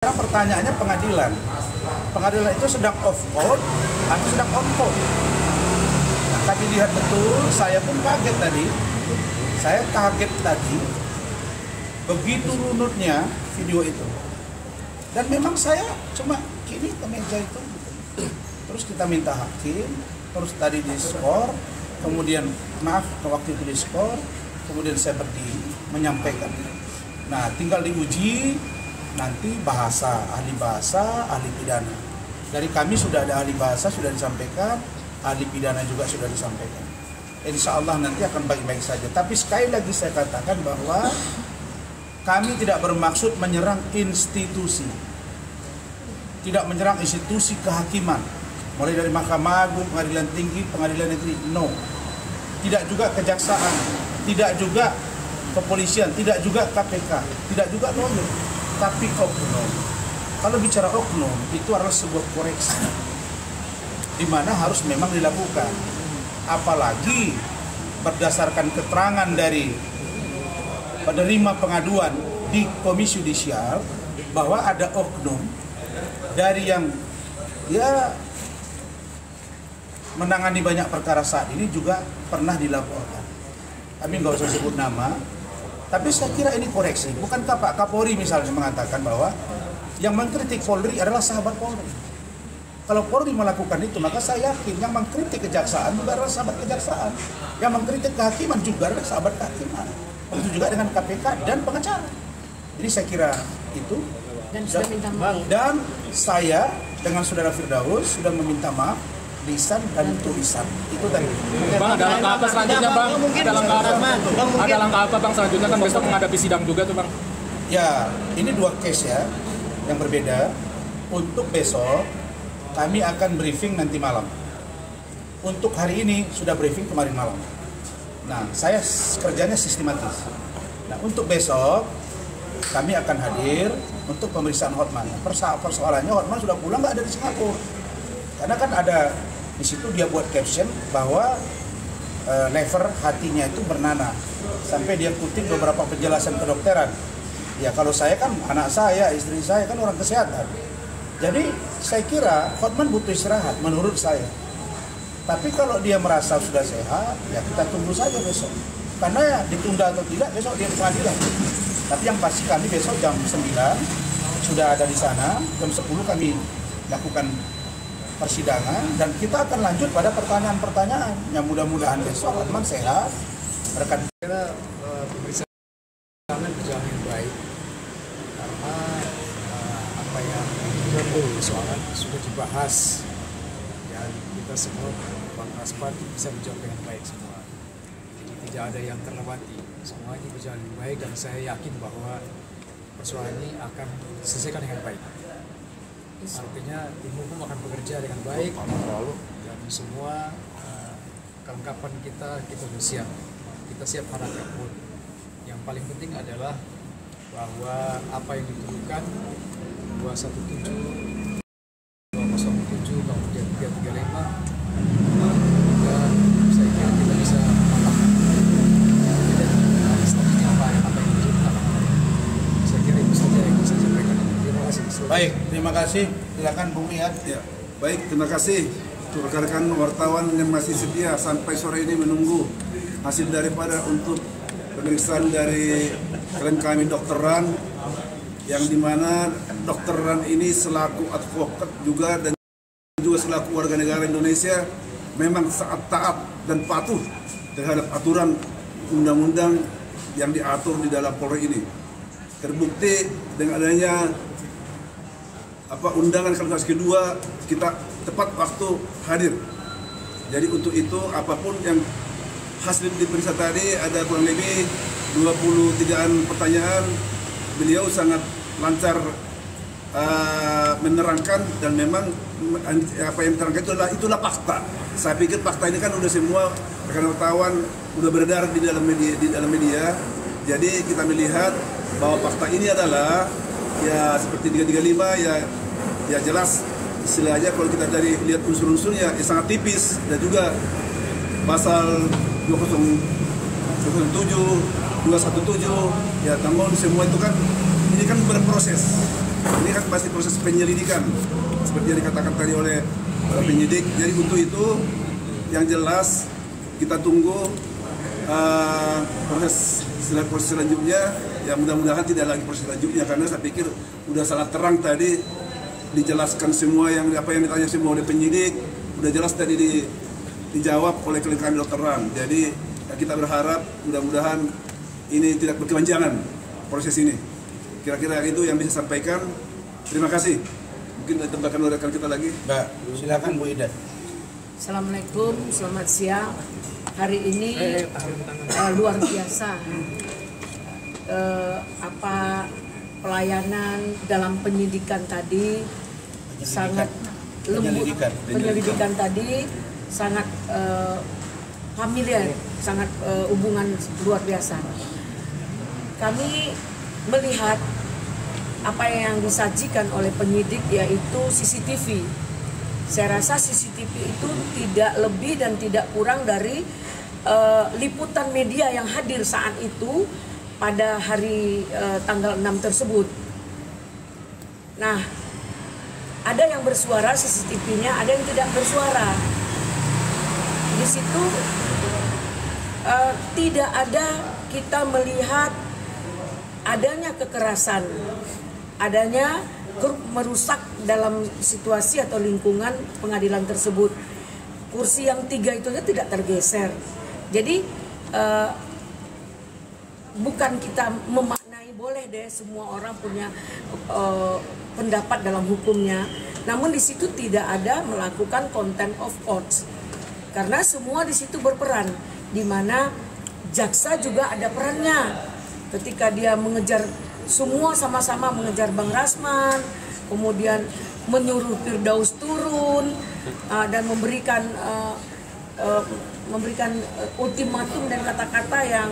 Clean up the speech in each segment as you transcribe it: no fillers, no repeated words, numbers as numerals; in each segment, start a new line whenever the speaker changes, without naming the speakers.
Sekarang pertanyaannya pengadilan. Pengadilan itu sedang off court atau sedang on court. Nah, kami lihat betul, saya pun kaget tadi. Saya kaget tadi, begitu runutnya video itu. Dan memang saya cuma gini ke meja itu. Terus kita minta hakim, terus tadi di skor, kemudian maaf waktu itu di skor, kemudian saya berdiri menyampaikan. Nah, tinggal diuji nanti ahli bahasa, ahli pidana. Dari kami sudah ada ahli bahasa, sudah disampaikan, ahli pidana juga sudah disampaikan. Insya Allah nanti akan baik-baik saja. Tapi sekali lagi saya katakan bahwa kami tidak bermaksud menyerang institusi. Tidak menyerang institusi kehakiman. Mulai dari Mahkamah Agung, Pengadilan Tinggi, Pengadilan Negeri, no. Tidak juga kejaksaan, tidak juga kepolisian, tidak juga KPK, tidak juga lawyer, tapi oknum. Kalau bicara oknum, itu adalah sebuah koreksi, di mana harus memang dilakukan. Apalagi berdasarkan keterangan dari penerima pengaduan di Komisi Yudisial, bahwa ada oknum dari yang menangani banyak perkara saat ini juga pernah dilaporkan. Kami nggak usah sebut nama, tapi saya kira ini koreksi. Bukankah Pak Kapolri misalnya mengatakan bahwa yang mengkritik Polri adalah sahabat Polri? Kalau Polri melakukan itu, maka saya yakin yang mengkritik kejaksaan juga adalah sahabat kejaksaan. Yang mengkritik kehakiman juga adalah sahabat kehakiman. Begitu juga dengan KPK dan pengacara. Jadi saya kira itu.
Dan sudah minta maaf.
Dan saya dengan Saudara Firdaus sudah meminta maaf lisan dan tulisan. Itu tadi.
Bang, ada langkah apa selanjutnya, Bang? Ada langkah apa, Bang, selanjutnya? Kan besok menghadapi sidang juga tuh, Bang.
Ya, ini dua case ya yang berbeda. Untuk besok kami akan briefing nanti malam. Untuk hari ini sudah briefing kemarin malam. Nah, saya kerjanya sistematis. Nah, untuk besok kami akan hadir untuk pemeriksaan Hotman. Persoalannya Hotman sudah pulang nggak ada di Singapura. Karena kan ada di situ dia buat caption bahwa never hatinya itu bernanah. Sampai dia kutip beberapa penjelasan kedokteran. Ya kalau saya kan anak saya, istri saya kan orang kesehatan. Jadi saya kira Hotman butuh istirahat menurut saya. Tapi kalau dia merasa sudah sehat, ya kita tunggu saja besok. Karena ya ditunda atau tidak besok dia ke pengadilan. Tapi yang pasti kami besok jam 9 sudah ada di sana, jam 10 kami lakukan persidangan dan kita akan lanjut pada pertanyaan-pertanyaan yang mudah-mudahan besok Hotman sehat. Rekan
kira pemeriksaan berjalan dengan baik karena apa yang persoalan sudah dibahas dan kita semua Bang Kaspat bisa menjawab dengan baik semua. Jadi tidak ada yang terlewati, semuanya berjalan dengan baik dan saya yakin bahwa persoalan ini akan diselesaikan dengan baik. Artinya tim hukum akan bekerja dengan baik dan semua kelengkapan kita sudah siap. Kita siap hadapkan pun. Yang paling penting adalah bahwa apa yang dituduhkan 217, 207, kemudian 335 dan saya kira kita bisa matangkan dan selanjutnya apa yang dituduhkan. Saya kira itu saja yang bisa saya sampaikan. Terima kasih.
Baik, terima kasih. Silakan Bung Ihat.
Ya, baik, terima kasih untuk rekan-rekan wartawan yang masih setia sampai sore ini menunggu hasil daripada untuk pemeriksaan dari klien kami Dr. Ran, yang dimana Dr. Ran ini selaku advokat juga dan juga selaku warga negara Indonesia memang sangat taat dan patuh terhadap aturan undang-undang yang diatur di dalam Polri ini. Terbukti dengan adanya undangan kalimas kedua, kita tepat waktu hadir. Jadi untuk itu apapun yang hasil diperiksa tadi ada kurang lebih 23an pertanyaan, beliau sangat lancar menerangkan dan memang apa yang diterangkan itulah fakta. Saya pikir fakta ini kan udah semua rekan wartawan udah beredar di dalam media. Jadi kita melihat bahwa fakta ini adalah ya seperti 335 ya jelas istilahnya kalau kita dari lihat unsur-unsurnya ya sangat tipis dan juga pasal 207, 217 ya namun semua itu kan ini kan berproses. Ini kan masih proses penyelidikan seperti yang dikatakan tadi oleh penyidik. Jadi untuk itu yang jelas kita tunggu proses selanjutnya. Ya mudah-mudahan tidak lagi proses selanjutnya, karena saya pikir udah sangat terang tadi dijelaskan semua apa yang ditanya semua oleh penyidik, udah jelas tadi dijawab oleh klien kami Dr. Ran. Jadi ya kita berharap mudah-mudahan ini tidak berkepanjangan proses ini. Kira-kira itu yang bisa sampaikan. Terima kasih. Mungkin ditambahkan oleh rekan kita lagi.
Mbak, silakan Bu Ida.
Assalamualaikum, selamat siang. Hari ini luar biasa. Pelayanan dalam penyidikan tadi sangat lembut. Penyelidikan tadi sangat familiar, sangat hubungan luar biasa. Kami melihat apa yang disajikan oleh penyidik, yaitu CCTV. Saya rasa CCTV itu tidak lebih dan tidak kurang dari liputan media yang hadir saat itu pada hari tanggal 6 tersebut. Nah, ada yang bersuara CCTV-nya, ada yang tidak bersuara. Di situ tidak ada kita melihat adanya kekerasan, adanya merusak dalam situasi atau lingkungan pengadilan tersebut. Kursi yang 3 itu tidak tergeser. Jadi bukan kita memaknai boleh deh semua orang punya pendapat dalam hukumnya, namun di situ tidak ada melakukan contempt of court, karena semua di situ berperan, di mana jaksa juga ada perannya ketika dia mengejar, semua sama-sama mengejar Bang Rasman, kemudian menyuruh Firdaus turun dan memberikan ultimatum dan kata-kata yang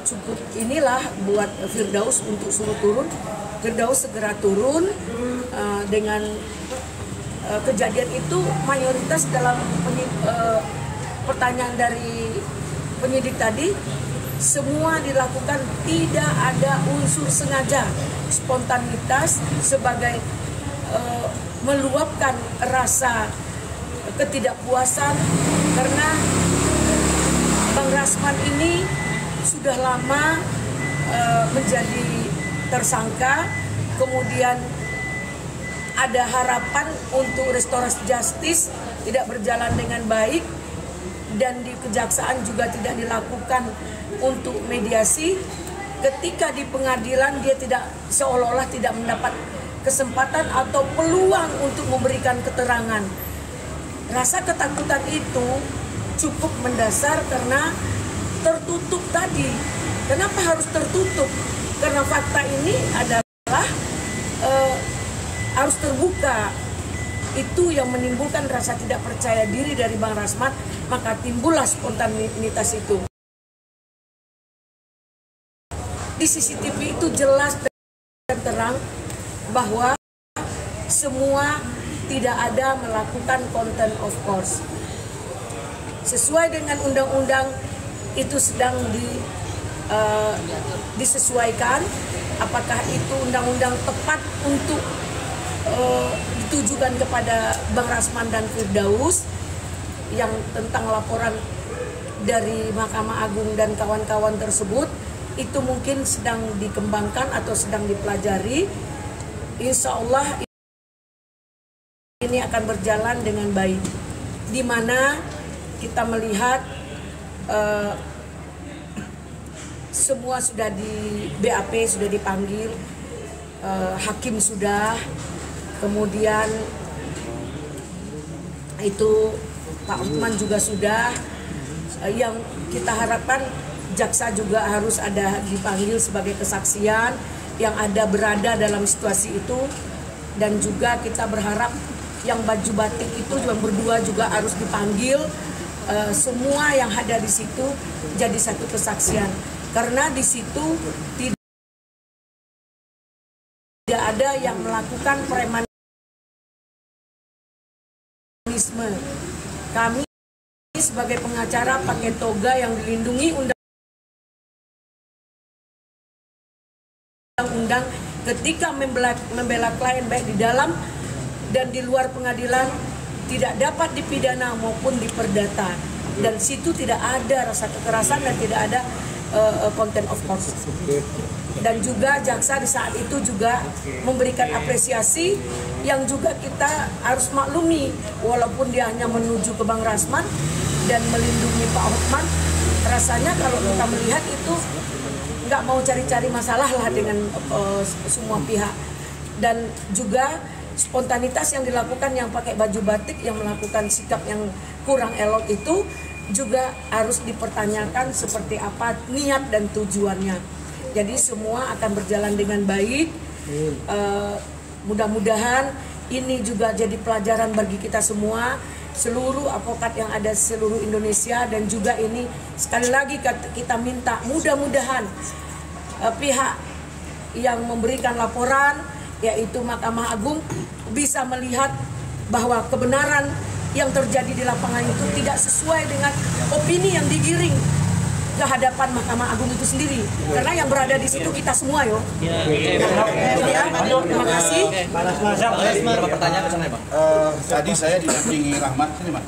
cukup inilah buat Firdaus untuk suruh turun. Firdaus segera turun. Dengan kejadian itu mayoritas dalam pertanyaan dari penyidik tadi, semua dilakukan tidak ada unsur sengaja, spontanitas sebagai meluapkan rasa ketidakpuasan, karena Bang Rasman ini sudah lama menjadi tersangka, kemudian ada harapan untuk restorasi justice tidak berjalan dengan baik, dan di kejaksaan juga tidak dilakukan untuk mediasi. Ketika di pengadilan dia tidak, seolah-olah tidak mendapat kesempatan atau peluang untuk memberikan keterangan. Rasa ketakutan itu cukup mendasar karena tertutup tadi. Kenapa harus tertutup? Karena fakta ini adalah harus terbuka. Itu yang menimbulkan rasa tidak percaya diri dari Bang Rasman, maka timbullah spontanitas itu. Di CCTV itu jelas dan terang bahwa semua tidak ada melakukan contempt of court. Sesuai dengan undang-undang itu sedang disesuaikan, apakah itu undang-undang tepat untuk ditujukan kepada Bang Rasman dan Firdaus yang tentang laporan dari Mahkamah Agung dan kawan-kawan tersebut, itu mungkin sedang dikembangkan atau sedang dipelajari. Insya Allah ini akan berjalan dengan baik, di mana kita melihat semua sudah di BAP, sudah dipanggil, hakim sudah, kemudian itu Pak Uthman juga sudah. Yang kita harapkan jaksa juga harus ada dipanggil sebagai kesaksian yang ada berada dalam situasi itu, dan juga kita berharap yang baju batik itu yang berdua juga harus dipanggil. Semua yang ada di situ jadi satu kesaksian, karena di situ tidak ada yang melakukan premanisme. Kami sebagai pengacara pakai toga yang dilindungi undang-undang ketika membela klien baik di dalam dan di luar pengadilan tidak dapat dipidana maupun diperdata, dan situ tidak ada rasa kekerasan dan tidak ada contempt of court. Dan juga jaksa di saat itu juga memberikan apresiasi yang juga kita harus maklumi, walaupun dia hanya menuju ke Bang Rasman dan melindungi Pak Hotman, rasanya kalau kita melihat itu nggak mau cari-cari masalah lah dengan semua pihak. Dan juga spontanitas yang dilakukan yang pakai baju batik, yang melakukan sikap yang kurang elok itu juga harus dipertanyakan seperti apa niat dan tujuannya. Jadi semua akan berjalan dengan baik. Mudah-mudahan ini juga jadi pelajaran bagi kita semua, seluruh advokat yang ada di seluruh Indonesia. Dan juga ini sekali lagi kita minta mudah-mudahan pihak yang memberikan laporan yaitu Mahkamah Agung bisa melihat bahwa kebenaran yang terjadi di lapangan itu tidak sesuai dengan opini yang digiring ke hadapan Mahkamah Agung itu sendiri, karena yang berada di situ kita semua yo. Terima kasih.
Berapa pertanyaan ke sana, Bang?
Tadi saya didampingi Rahmat ini, Mas.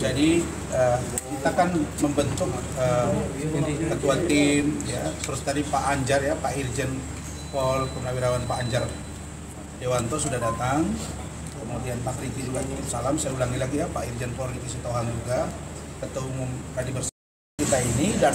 Jadi kita kan membentuk ketua tim, ya. Terus tadi Pak Anjar ya, Pak Irjen Pol Purnawirawan Pak Anjar Dewanto sudah datang. Kemudian Pak Riki juga kirim salam. Saya ulangi lagi ya, Pak Irjen Pol Riki Sitohang juga, Ketua Umum tadi bersama kita ini. Dan